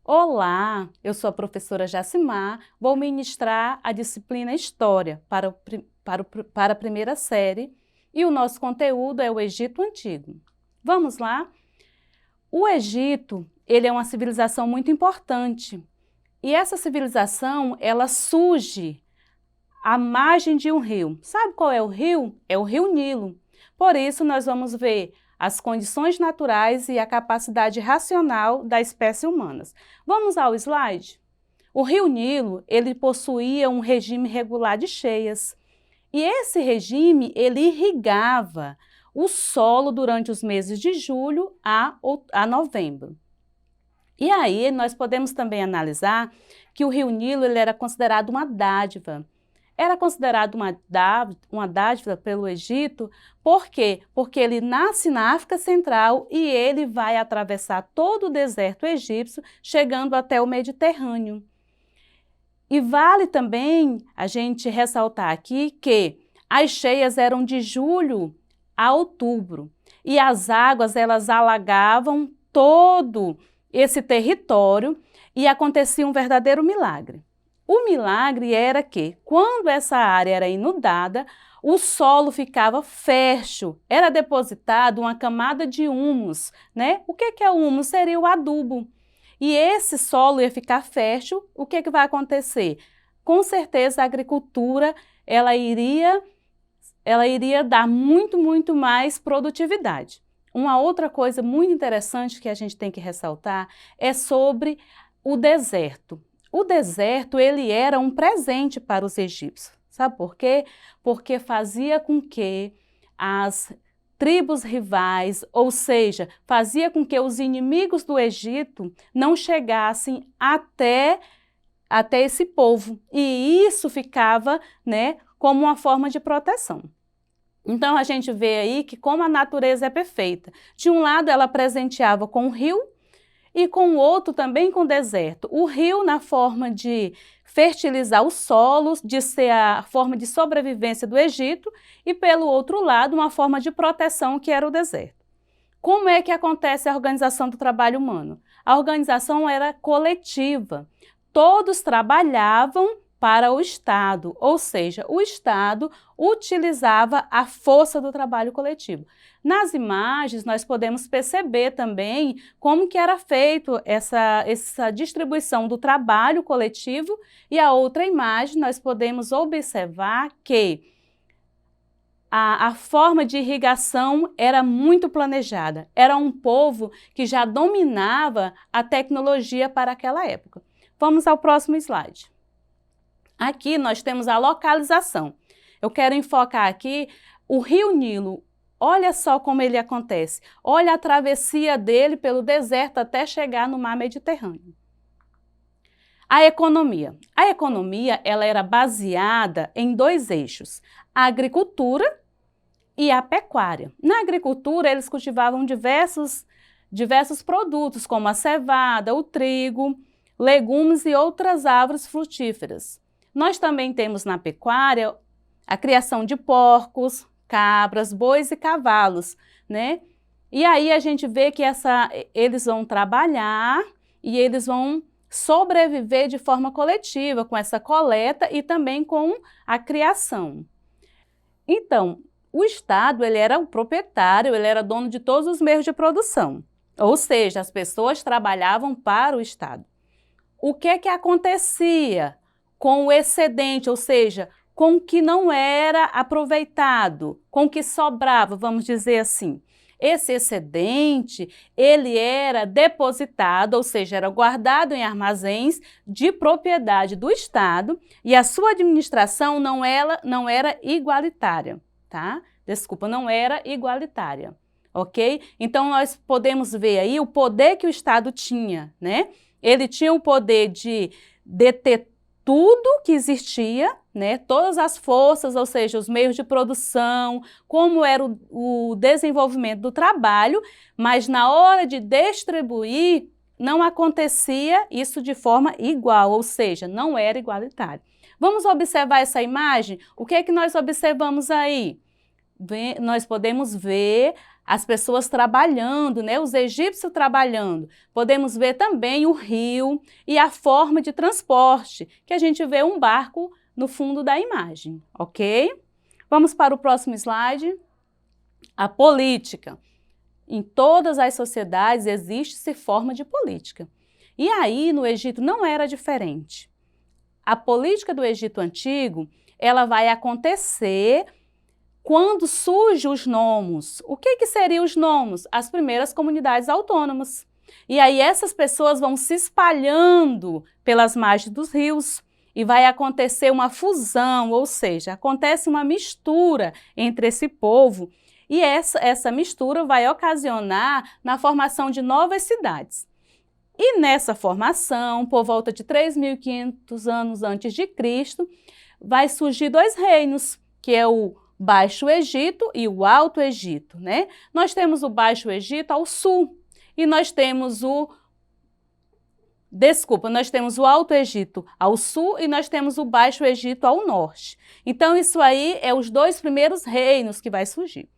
Olá, eu sou a professora Jacimar, vou ministrar a disciplina História para a primeira série e o nosso conteúdo é o Egito Antigo. Vamos lá? O Egito, ele é uma civilização muito importante e essa civilização, ela surge à margem de um rio. Sabe qual é o rio? É o Rio Nilo. Por isso, nós vamos ver as condições naturais e a capacidade racional da espécie humana. Vamos ao slide? O Rio Nilo, ele possuía um regime regular de cheias. E esse regime, ele irrigava o solo durante os meses de julho a novembro. E aí, nós podemos também analisar que o Rio Nilo ele era considerado uma dádiva. Era considerado uma dádiva pelo Egito, por quê? Porque ele nasce na África Central e ele vai atravessar todo o deserto egípcio, chegando até o Mediterrâneo. E vale também a gente ressaltar aqui que as cheias eram de julho a outubro e as águas elas alagavam todo esse território e acontecia um verdadeiro milagre. O milagre era que, quando essa área era inundada, o solo ficava fértil, era depositado uma camada de humus, né? O que é o humus? Seria o adubo. E esse solo ia ficar fértil, o que vai acontecer? Com certeza a agricultura ela iria dar muito mais produtividade. Uma outra coisa muito interessante que a gente tem que ressaltar é sobre o deserto. O deserto, ele era um presente para os egípcios. Sabe por quê? Porque fazia com que as tribos rivais, ou seja, fazia com que os inimigos do Egito não chegassem até esse povo. E isso ficava, né, como uma forma de proteção. Então, a gente vê aí que como a natureza é perfeita. De um lado, ela presenteava com o rio, e com o outro também com o deserto. O rio na forma de fertilizar os solos, de ser a forma de sobrevivência do Egito, e pelo outro lado, uma forma de proteção que era o deserto. Como é que acontece a organização do trabalho humano? A organização era coletiva. Todos trabalhavam para o Estado, ou seja, o Estado utilizava a força do trabalho coletivo. Nas imagens, nós podemos perceber também como que era feito essa distribuição do trabalho coletivo e a outra imagem nós podemos observar que a forma de irrigação era muito planejada. Era um povo que já dominava a tecnologia para aquela época. Vamos ao próximo slide. Aqui nós temos a localização. Eu quero enfocar aqui o Rio Nilo. Olha só como ele acontece. Olha a travessia dele pelo deserto até chegar no mar Mediterrâneo. A economia. A economia ela era baseada em dois eixos, a agricultura e a pecuária. Na agricultura, eles cultivavam diversos produtos, como a cevada, o trigo, legumes e outras árvores frutíferas. Nós também temos na pecuária a criação de porcos, cabras, bois e cavalos, né? E aí a gente vê que eles vão trabalhar e eles vão sobreviver de forma coletiva com essa coleta e também com a criação. Então, o Estado ele era o proprietário, ele era dono de todos os meios de produção, ou seja, as pessoas trabalhavam para o Estado. O que acontecia com o excedente, ou seja, com o que não era aproveitado, com o que sobrava, vamos dizer assim. Esse excedente, ele era depositado, ou seja, era guardado em armazéns de propriedade do Estado e a sua administração não era igualitária, tá? Desculpa, não era igualitária, ok? Então, nós podemos ver aí o poder que o Estado tinha, né? Ele tinha o poder de deter tudo que existia, né? Todas as forças, ou seja, os meios de produção, como era o desenvolvimento do trabalho, mas na hora de distribuir, não acontecia isso de forma igual, ou seja, não era igualitário. Vamos observar essa imagem? O que é que nós observamos aí? Nós podemos ver as pessoas trabalhando, né? Os egípcios trabalhando. Podemos ver também o rio e a forma de transporte, que a gente vê um barco no fundo da imagem, ok? Vamos para o próximo slide. A política. Em todas as sociedades existe-se forma de política. E aí, no Egito, não era diferente. A política do Egito Antigo, ela vai acontecer quando surgem os nomos. O que seriam os nomos? As primeiras comunidades autônomas. E aí essas pessoas vão se espalhando pelas margens dos rios e vai acontecer uma fusão, ou seja, acontece uma mistura entre esse povo e essa mistura vai ocasionar na formação de novas cidades. E nessa formação, por volta de 3.500 anos antes de Cristo, vai surgir dois reinos, que é o Baixo Egito e o Alto Egito, né? Nós temos o Baixo Egito ao sul e nós temos nós temos o Alto Egito ao sul e nós temos o Baixo Egito ao norte. Então, isso aí é os dois primeiros reinos que vai surgir.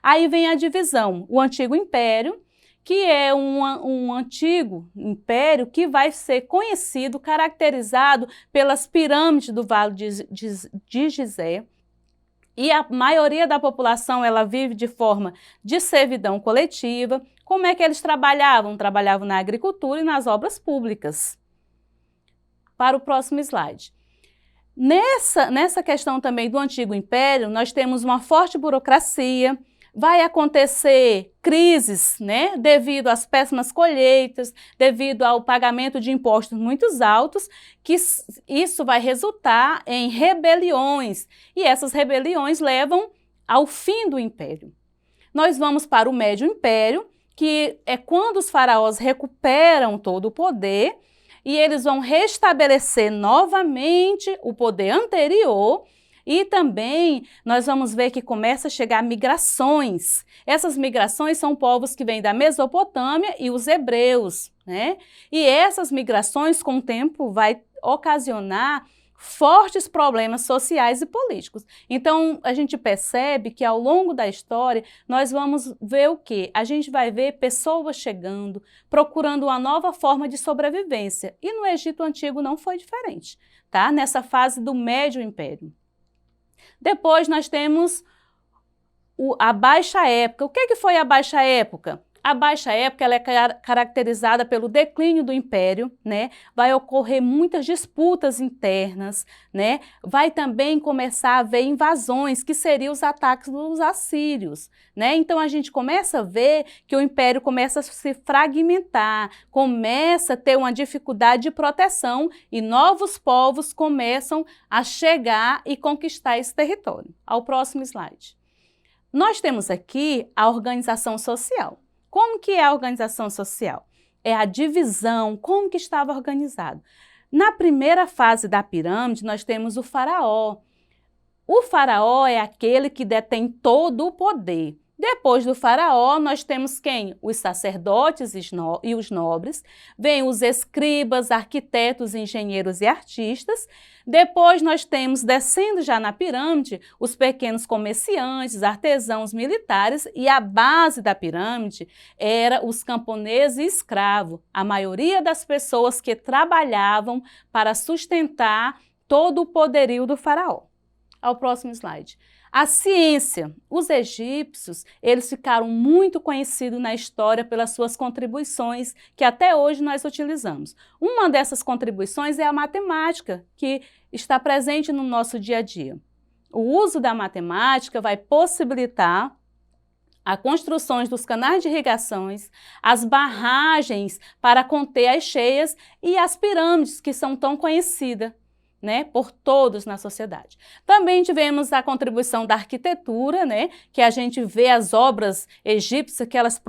Aí vem a divisão, o Antigo Império, que é um antigo império que vai ser conhecido, caracterizado pelas pirâmides do Vale de Gizé. E a maioria da população, ela vive de forma de servidão coletiva. Como é que eles trabalhavam? Trabalhavam na agricultura e nas obras públicas. Para o próximo slide. Nessa questão também do Antigo Império, nós temos uma forte burocracia, vai acontecer crises, né, devido às péssimas colheitas, devido ao pagamento de impostos muito altos, que isso vai resultar em rebeliões, e essas rebeliões levam ao fim do império. Nós vamos para o Médio Império, que é quando os faraós recuperam todo o poder, e eles vão restabelecer novamente o poder anterior. E também nós vamos ver que começa a chegar migrações. Essas migrações são povos que vêm da Mesopotâmia e os hebreus, né? E essas migrações, com o tempo, vai ocasionar fortes problemas sociais e políticos. Então, a gente percebe que ao longo da história, nós vamos ver o quê? A gente vai ver pessoas chegando, procurando uma nova forma de sobrevivência. E no Egito Antigo não foi diferente, tá? Nessa fase do Médio Império. Depois nós temos a Baixa Época. O que foi a Baixa Época? A Baixa Época ela é caracterizada pelo declínio do Império, né? Vai ocorrer muitas disputas internas, né? Vai também começar a haver invasões, que seriam os ataques dos assírios, né? Então a gente começa a ver que o Império começa a se fragmentar, começa a ter uma dificuldade de proteção e novos povos começam a chegar e conquistar esse território. Ao próximo slide. Nós temos aqui a organização social. Como que é a organização social? É a divisão, como que estava organizado. Na primeira fase da pirâmide, nós temos o faraó. O faraó é aquele que detém todo o poder. Depois do faraó, nós temos quem? Os sacerdotes e os nobres. Vêm os escribas, arquitetos, engenheiros e artistas. Depois nós temos, descendo já na pirâmide, os pequenos comerciantes, artesãos militares, e a base da pirâmide era os camponeses e escravos, a maioria das pessoas que trabalhavam para sustentar todo o poderio do faraó. Ao próximo slide. A ciência. Os egípcios, eles ficaram muito conhecidos na história pelas suas contribuições, que até hoje nós utilizamos. Uma dessas contribuições é a matemática, que está presente no nosso dia a dia. O uso da matemática vai possibilitar a construção dos canais de irrigações, as barragens para conter as cheias e as pirâmides, que são tão conhecidas, né, por todos na sociedade. Também tivemos a contribuição da arquitetura, né, que a gente vê as obras egípcias, que elas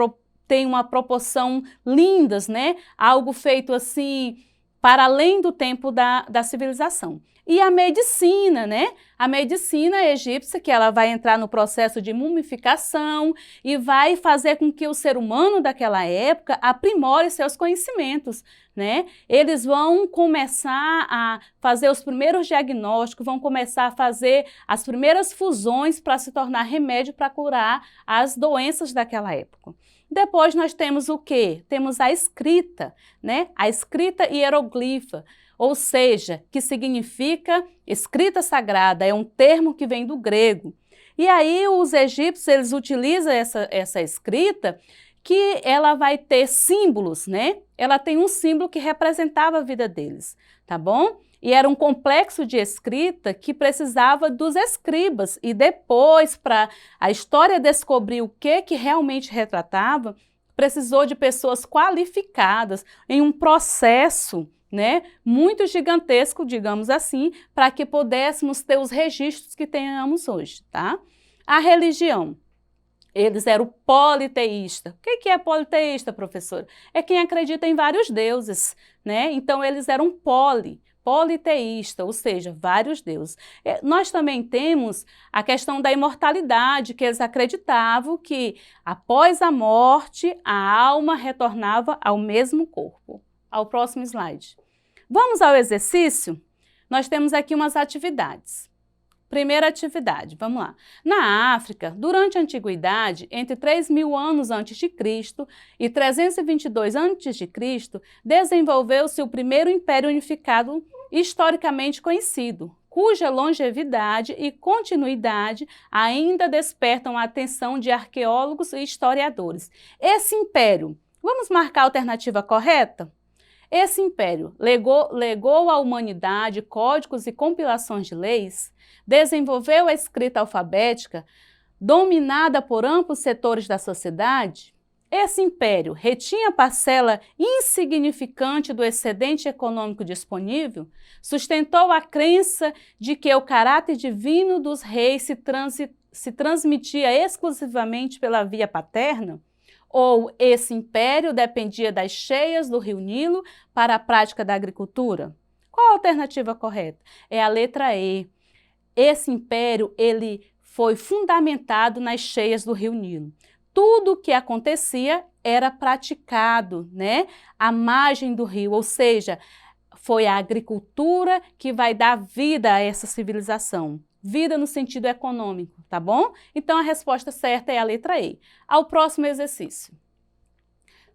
têm uma proporção lindas, né, algo feito assim para além do tempo da civilização. E a medicina, né? A medicina egípcia, que ela vai entrar no processo de mumificação e vai fazer com que o ser humano daquela época aprimore seus conhecimentos, né? Eles vão começar a fazer os primeiros diagnósticos, vão começar a fazer as primeiras fusões para se tornar remédio para curar as doenças daquela época. Depois nós temos o quê? Temos a escrita, né? A escrita hieroglifa, ou seja, que significa escrita sagrada, é um termo que vem do grego. E aí os egípcios, eles utilizam essa escrita que ela vai ter símbolos, né? Ela tem um símbolo que representava a vida deles, tá bom? E era um complexo de escrita que precisava dos escribas. E depois, para a história descobrir o que realmente retratava, precisou de pessoas qualificadas em um processo, né, muito gigantesco, digamos assim, para que pudéssemos ter os registros que tenhamos hoje, tá? A religião. Eles eram politeístas. O que é politeísta, professora? É quem acredita em vários deuses, né? Então, eles eram politeísta, ou seja, vários deuses. Nós também temos a questão da imortalidade, que eles acreditavam que após a morte, a alma retornava ao mesmo corpo. Ao próximo slide. Vamos ao exercício? Nós temos aqui umas atividades. Primeira atividade, vamos lá. Na África, durante a Antiguidade, entre 3.000 anos antes de Cristo e 322 antes de Cristo, desenvolveu-se o primeiro império unificado historicamente conhecido, cuja longevidade e continuidade ainda despertam a atenção de arqueólogos e historiadores. Esse império, vamos marcar a alternativa correta? Esse império legou à humanidade códigos e compilações de leis, desenvolveu a escrita alfabética, dominada por amplos setores da sociedade. Esse império retinha parcela insignificante do excedente econômico disponível, sustentou a crença de que o caráter divino dos reis se transmitia exclusivamente pela via paterna, ou esse império dependia das cheias do rio Nilo para a prática da agricultura? Qual a alternativa correta? É a letra E. Esse império, ele foi fundamentado nas cheias do rio Nilo. Tudo o que acontecia era praticado, né, à margem do rio, ou seja, foi a agricultura que vai dar vida a essa civilização. Vida no sentido econômico, tá bom? Então, a resposta certa é a letra E. Ao próximo exercício.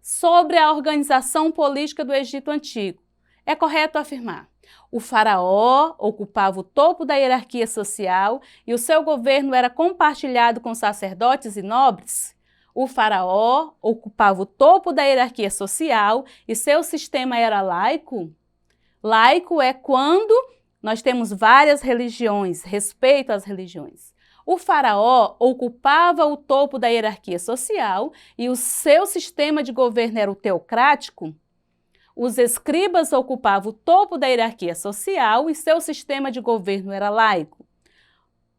Sobre a organização política do Egito Antigo, é correto afirmar: o faraó ocupava o topo da hierarquia social e o seu governo era compartilhado com sacerdotes e nobres? O faraó ocupava o topo da hierarquia social e seu sistema era laico? Laico é quando nós temos várias religiões, respeito às religiões. O faraó ocupava o topo da hierarquia social e o seu sistema de governo era o teocrático. Os escribas ocupavam o topo da hierarquia social e seu sistema de governo era laico.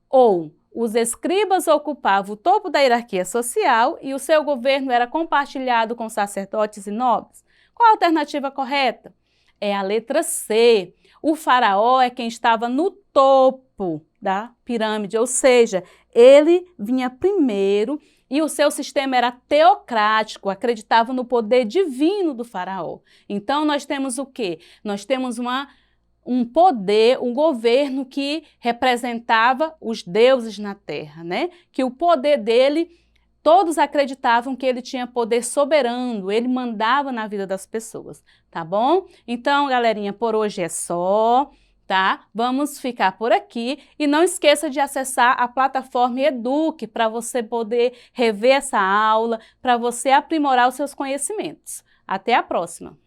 Ou os escribas ocupavam o topo da hierarquia social e o seu governo era compartilhado com sacerdotes e nobres. Qual a alternativa correta? É a letra C. O faraó é quem estava no topo da pirâmide, ou seja, ele vinha primeiro e o seu sistema era teocrático, acreditava no poder divino do faraó. Então, nós temos o quê? Nós temos um poder, um governo que representava os deuses na terra, né? Que o poder dele, todos acreditavam que ele tinha poder soberano, ele mandava na vida das pessoas, tá bom? Então, galerinha, por hoje é só, tá? Vamos ficar por aqui e não esqueça de acessar a plataforma Eduque para você poder rever essa aula, para você aprimorar os seus conhecimentos. Até a próxima!